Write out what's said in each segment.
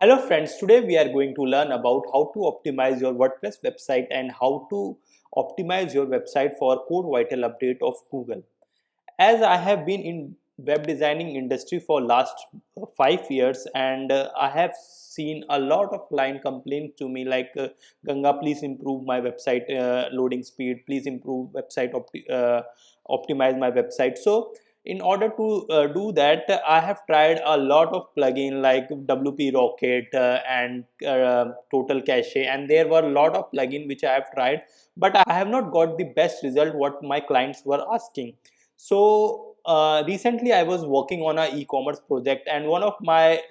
Hello friends, today we are going to learn about how to optimize your WordPress website and how to optimize your website for code vital update of Google. As I have been in web designing industry for last 5 years and I have seen a lot of client complaints to me like Ganga, please improve my website loading speed, please improve optimize my website. So in order to do that, I have tried a lot of plugin like WP Rocket and Total Cache, and there were a lot of plugin which I have tried, but I have not got the best result what my clients were asking. So recently I was working on a e-commerce project, and one of my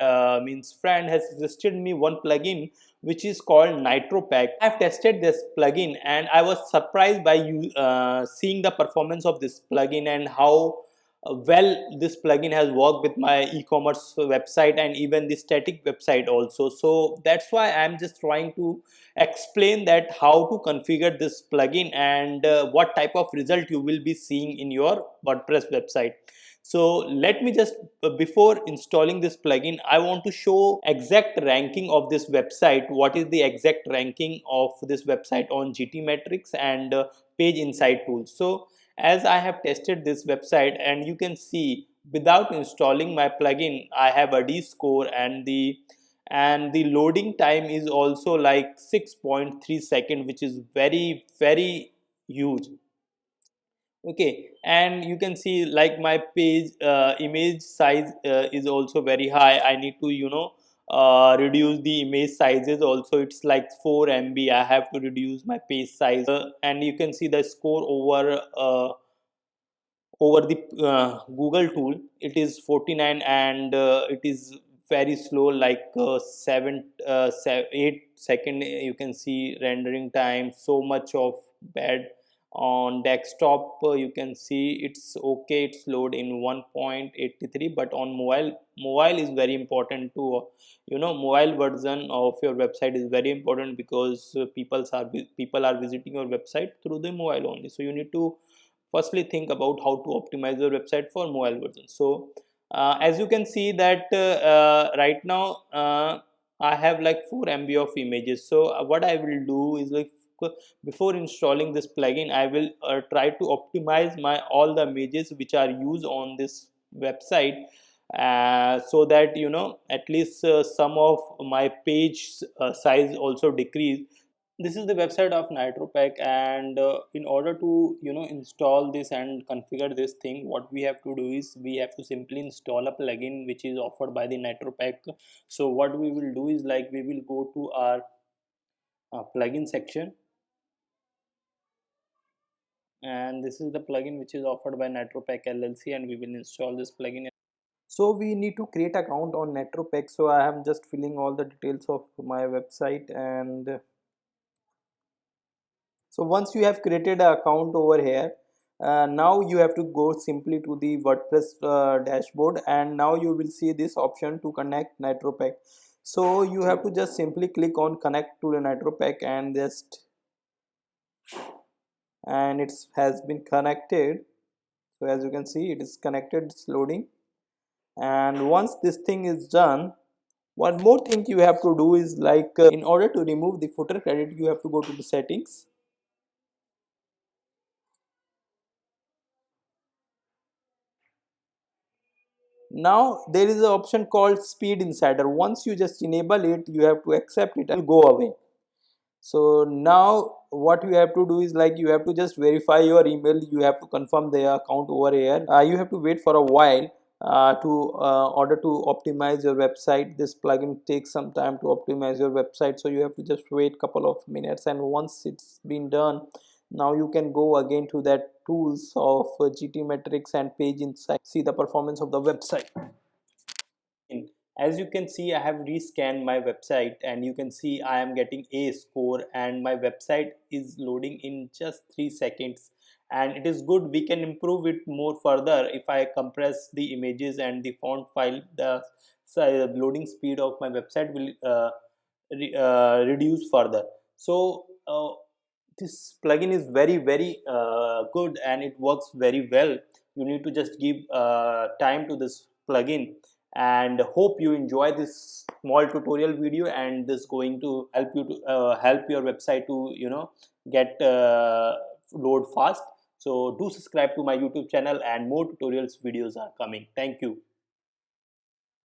means friend has suggested me one plugin which is called NitroPack. I have tested this plugin and I was surprised by seeing the performance of this plugin and how well this plugin has worked with my e-commerce website and even the static website also. So that's why I'm just trying to explain that how to configure this plugin and what type of result you will be seeing in your WordPress website. So let me just before installing this plugin, I want to show exact ranking of this website. What is the exact ranking of this website on GTmetrix and page insight tools. So as I have tested this website, and you can see without installing my plugin I have a D score, and the loading time is also like 6.3 seconds, which is very huge. Okay, and you can see like my page image size is also very high. I need to reduce the image sizes also. It's like 4 MB. I have to reduce my page size, and you can see the score over the Google tool. It is 49, and it is very slow, like 8 second. You can see rendering time, so much of bad. On desktop you can see it's okay, it's load in 1.83, but on mobile is very important to mobile version of your website is very important, because people are visiting your website through the mobile only. So you need to firstly think about how to optimize your website for mobile version. So as you can see that right now I have like 4 MB of images. So what I will do is like before installing this plugin, I will try to optimize my all the images which are used on this website, so that at least some of my page size also decrease. This is the website of NitroPack, and in order to install this and configure this thing, what we have to do is we have to simply install a plugin which is offered by the NitroPack. So what we will do is like we will go to our plugin section, and this is the plugin which is offered by NitroPack LLC, and we will install this plugin. So we need to create account on NitroPack. So I am just filling all the details of my website, and so once you have created an account over here, now you have to go simply to the WordPress dashboard, and now you will see this option to connect NitroPack. So you have to just simply click on connect to the NitroPack, and it has been connected. So as you can see, it is connected, it's loading. And once this thing is done, one more thing you have to do is like in order to remove the footer credit, you have to go to the settings. Now there is an option called speed insider. Once you just enable it, you have to accept it and go away. So now what you have to do is like you have to just verify your email, you have to confirm the account over here. You have to wait for a while to order to optimize your website. This plugin takes some time to optimize your website, so you have to just wait couple of minutes, and once it's been done, now you can go again to that tools of GTmetrix and page insight, see the performance of the website. As you can see, I have rescanned my website, and you can see I am getting a score, and my website is loading in just 3 seconds, and it is good. We can improve it more further. If I compress the images and the font file, the loading speed of my website will reduce further. So this plugin is very good, and it works very well. You need to just give time to this plugin, and hope you enjoy this small tutorial video, and this going to help you to help your website to get load fast. So do subscribe to my YouTube channel, and more tutorials videos are coming. Thank you.